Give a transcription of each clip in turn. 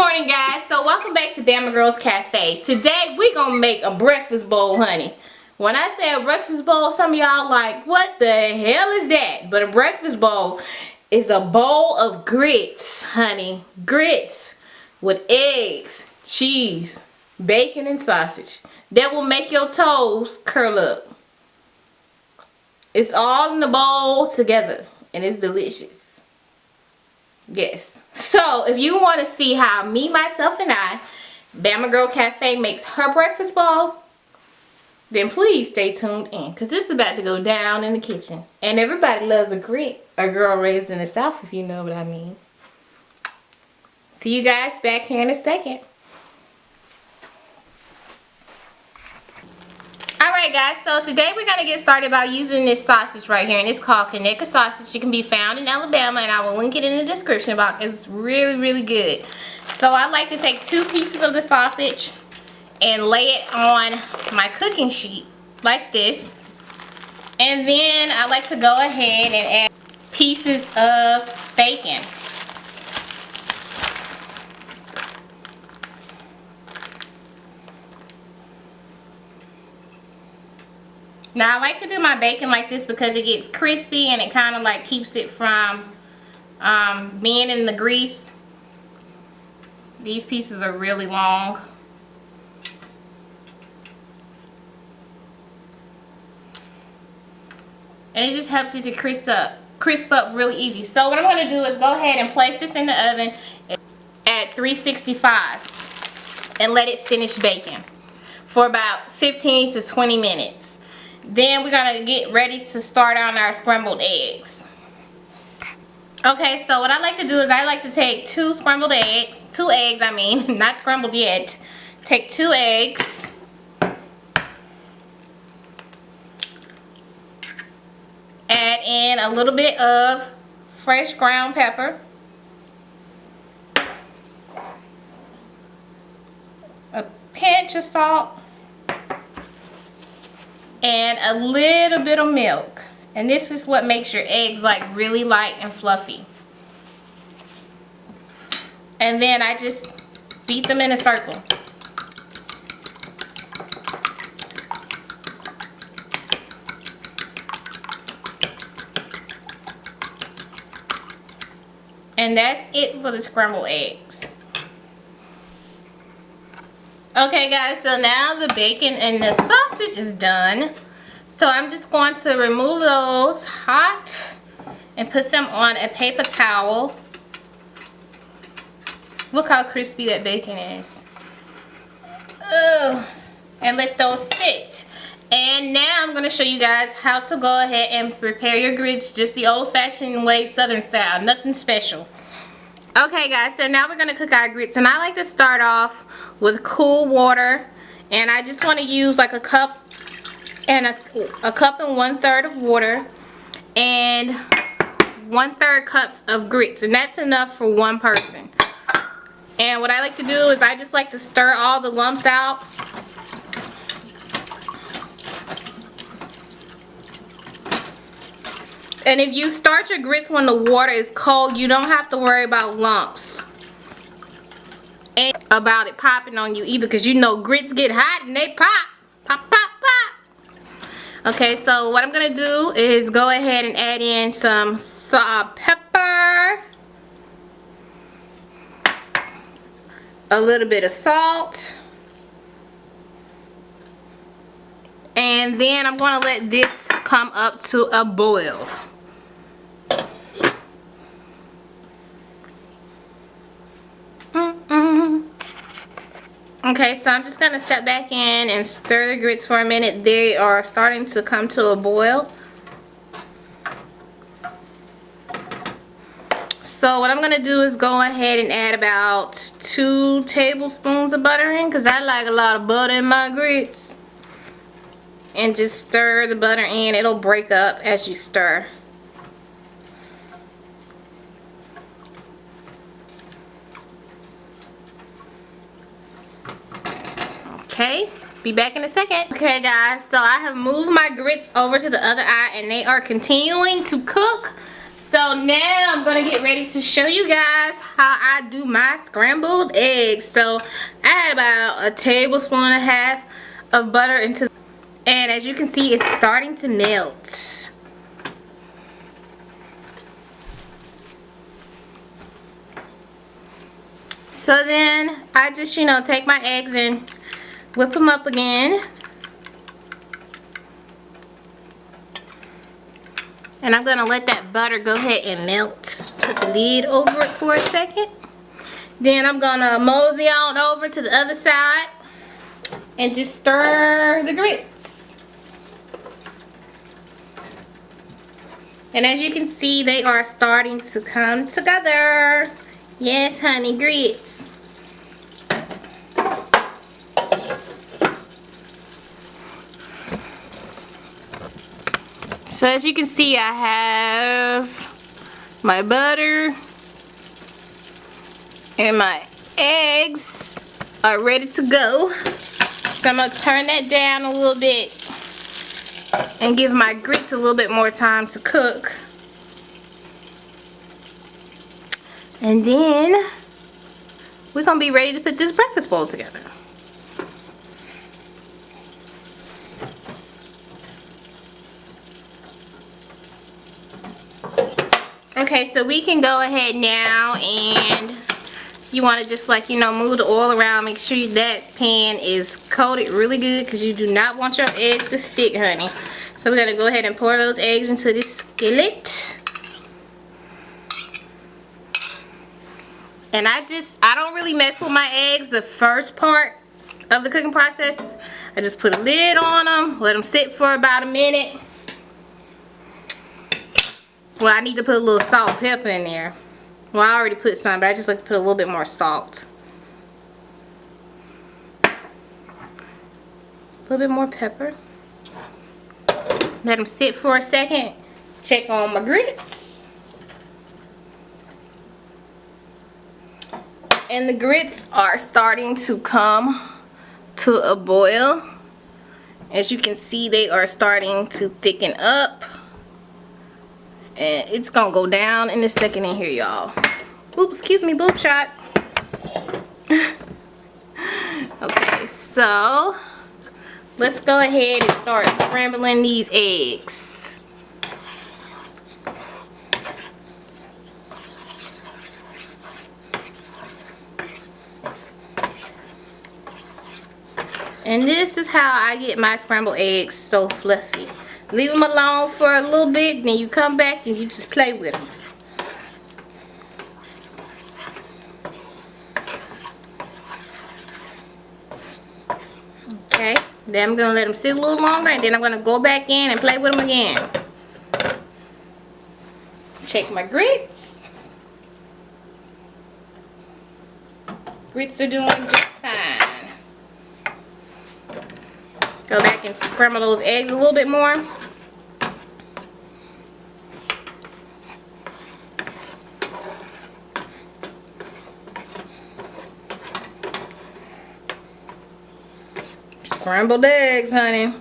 morning, guys. So welcome back to Bama Girls Cafe. Today we're gonna make a breakfast bowl, honey. When I say a breakfast bowl, some of y'all like, what the hell is that? But a breakfast bowl is a bowl of grits, honey. Grits with eggs, cheese, bacon, and sausage. That will make your toes curl up. It's all in the bowl together and it's delicious. Yes. So if you want to see how me, myself, and I, Bama Girl Cafe, makes her breakfast bowl, then please stay tuned in, because this is about to go down in the kitchen. And everybody loves a grit, a girl raised in the South, if you know what I mean. See you guys back here in a second. Alright guys, so today we're going to get started by using this sausage right here, and it's called Conecuh Sausage. It can be found in Alabama, and I will link it in the description box. It's really, really good. So I like to take 2 pieces of the sausage and lay it on my cooking sheet like this. And then I like to go ahead and add pieces of bacon. Now I like to do my bacon like this because it gets crispy and it kind of like keeps it from being in the grease. These pieces are really long. And it just helps it to crisp up really easy. So what I'm going to do is go ahead and place this in the oven at 365 and let it finish baking for about 15 to 20 minutes. Then we're going to get ready to start on our scrambled eggs. Okay, so what I like to do is I like to take 2 scrambled eggs, 2 eggs I mean, not scrambled yet. Take 2 eggs. Add in a little bit of fresh ground pepper. A pinch of salt. And a little bit of milk. And this is what makes your eggs like really light and fluffy. And then I just beat them in a circle. And that's it for the scrambled eggs. Okay guys, so now the bacon and the sausage is done. So I'm just going to remove those hot and put them on a paper towel. Look how crispy that bacon is. Ugh. And let those sit. And now I'm going to show you guys how to go ahead and prepare your grits just the old-fashioned way, Southern style. Nothing special. Okay guys, so now we're going to cook our grits, and I like to start off with cool water, and I just want to use like a cup and a cup and 1/3 of water and 1/3 cups of grits, and that's enough for one person. And what I like to do is I just like to stir all the lumps out. And if you start your grits when the water is cold, you don't have to worry about lumps and about it popping on you either, because you know grits get hot and they pop. Pop, pop, pop. Okay, so what I'm going to do is go ahead and add in some pepper, a little bit of salt, and then I'm going to let this come up to a boil. Okay, so I'm just going to step back in and stir the grits for a minute. They are starting to come to a boil. So what I'm going to do is go ahead and add about 2 tablespoons of butter in, because I like a lot of butter in my grits. And just stir the butter in. It'll break up as you stir. Okay, be back in a second. Okay guys, so I have moved my grits over to the other eye, and they are continuing to cook. So now I'm going to get ready to show you guys how I I do my scrambled eggs. So I had about 1.5 tablespoons of butter into, and as you can see, it's starting to melt. So then I just, you know, take my eggs and whip them up again. And I'm going to let that butter go ahead and melt. Put the lid over it for a second. Then I'm going to mosey on over to the other side and just stir the grits. And as you can see, they are starting to come together. Yes, honey, grits. So as you can see, I have my butter and my eggs are ready to go. So I'm going to turn that down a little bit and give my grits a little bit more time to cook. And then we're going to be ready to put this breakfast bowl together. Okay, so we can go ahead now, and you want to just, like, you know, move the oil around. Make sure that pan is coated really good because you do not want your eggs to stick, honey. So we're going to go ahead and pour those eggs into this skillet. And I don't really mess with my eggs the first part of the cooking process. I just put a lid on them, let them sit for about a minute. Well, I need to put a little salt and pepper in there. Well, I already put some, but I just like to put a little bit more salt. A little bit more pepper. Let them sit for a second. Check on my grits. And the grits are starting to come to a boil. As you can see, they are starting to thicken up. And it's gonna go down in a second in here, y'all. Oops, excuse me, boob shot. Okay, so let's go ahead and start scrambling these eggs. And this is how I get my scrambled eggs so fluffy. Leave them alone for a little bit, then you come back and you just play with them. Okay, then I'm going to let them sit a little longer, and then I'm going to go back in and play with them again. Check my grits. Grits are doing just fine. Go back and scramble those eggs a little bit more. Scrambled eggs, honey.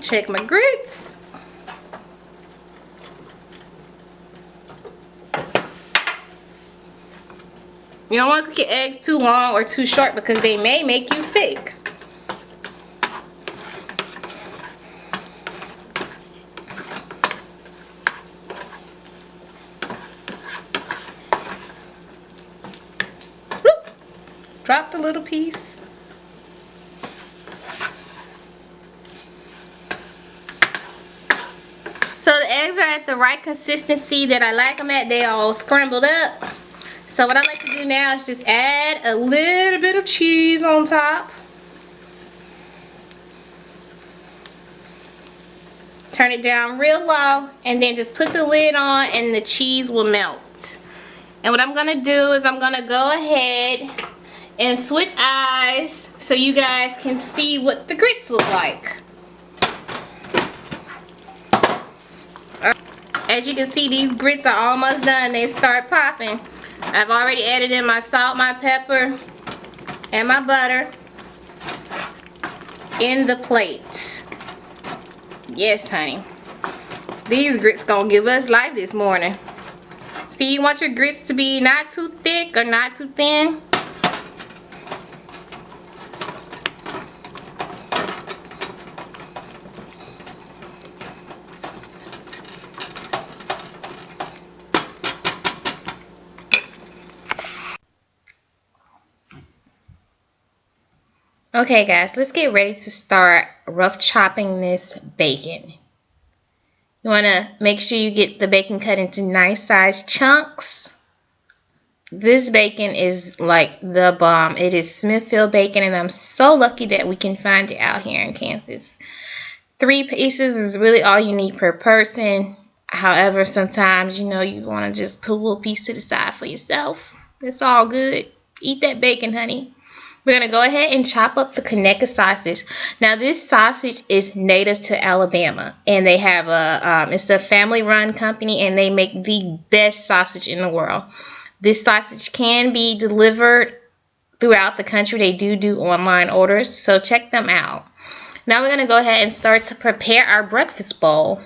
Check my grits. You don't want to cook your eggs too long or too short because they may make you sick. Whoop. Drop the little piece. So the eggs are at the right consistency that I like them at. They all scrambled up. So what I like to do now is just add a little bit of cheese on top. Turn it down real low and then just put the lid on and the cheese will melt. And what I'm going to do is I'm going to go ahead and switch eyes so you guys can see what the grits look like. As you can see, these grits are almost done. They start popping. I've already added in my salt, my pepper, and my butter in the plate. Yes, honey. These grits gonna give us life this morning. See, you want your grits to be not too thick or not too thin. Okay guys, let's get ready to start rough chopping this bacon. You want to make sure you get the bacon cut into nice sized chunks. This bacon is like the bomb. It is Smithfield bacon, and I'm so lucky that we can find it out here in Kansas. 3 pieces is really all you need per person. However, sometimes, you know, you want to just put a little piece to the side for yourself. It's all good. Eat that bacon, honey. We're going to go ahead and chop up the Conecuh sausage. Now, this sausage is native to Alabama, and they have it's a family-run company, and they make the best sausage in the world. This sausage can be delivered throughout the country. They do online orders, so check them out. Now, we're going to go ahead and start to prepare our breakfast bowl.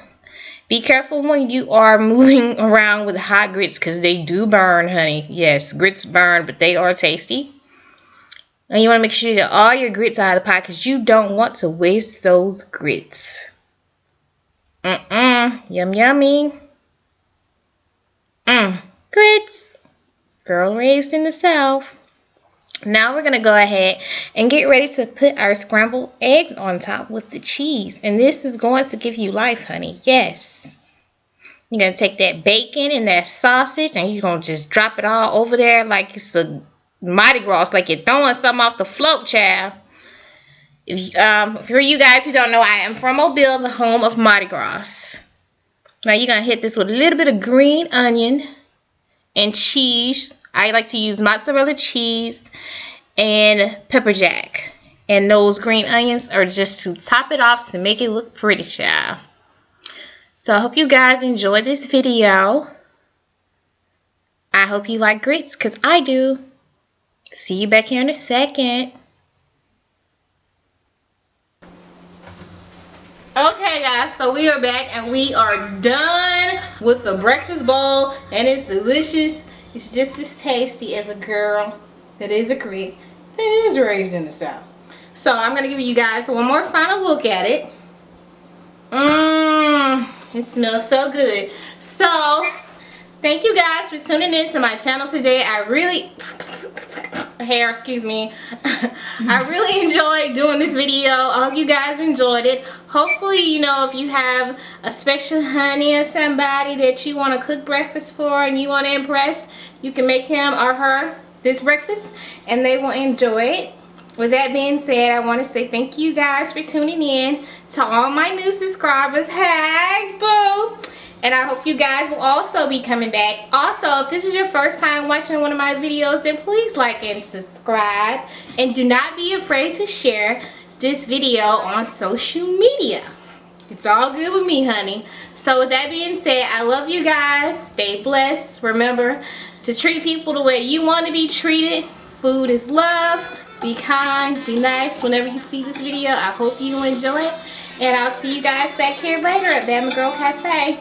Be careful when you are moving around with hot grits, because they do burn, honey. Yes, grits burn, but they are tasty. And you want to make sure you get all your grits out of the pot, because you don't want to waste those grits. Yum, yummy. Grits. Girl raised in the South. Now we're going to go ahead and get ready to put our scrambled eggs on top with the cheese. And this is going to give you life, honey. Yes. You're going to take that bacon and that sausage, and you're going to just drop it all over there like it's a Mardi Gras, like you're throwing something off the float, child. For you guys who don't know, I am from Mobile, the home of Mardi Gras. Now you're going to hit this with a little bit of green onion and cheese. I like to use mozzarella cheese and pepper jack. And those green onions are just to top it off to make it look pretty, child. So I hope you guys enjoyed this video. I hope you like grits, because I do. See you back here in a second. Okay guys, so we are back and we are done with the breakfast bowl, and it's delicious. It's just as tasty as a girl that is a Greek that is raised in the South. So I'm gonna give you guys one more final look at it. It smells so good. So thank you guys for tuning in to my channel today. I really I really enjoyed doing this video. I hope you guys enjoyed it. Hopefully, you know, if you have a special honey or somebody that you want to cook breakfast for and you want to impress, you can make him or her this breakfast and they will enjoy it. With that being said, I want to say thank you guys for tuning in. To all my new subscribers, hey boo! And I hope you guys will also be coming back. Also, if this is your first time watching one of my videos, then please like and subscribe. And do not be afraid to share this video on social media. It's all good with me, honey. So with that being said, I love you guys. Stay blessed. Remember to treat people the way you want to be treated. Food is love. Be kind. Be nice. Whenever you see this video, I hope you enjoy it. And I'll see you guys back here later at Bama Girl Cafe.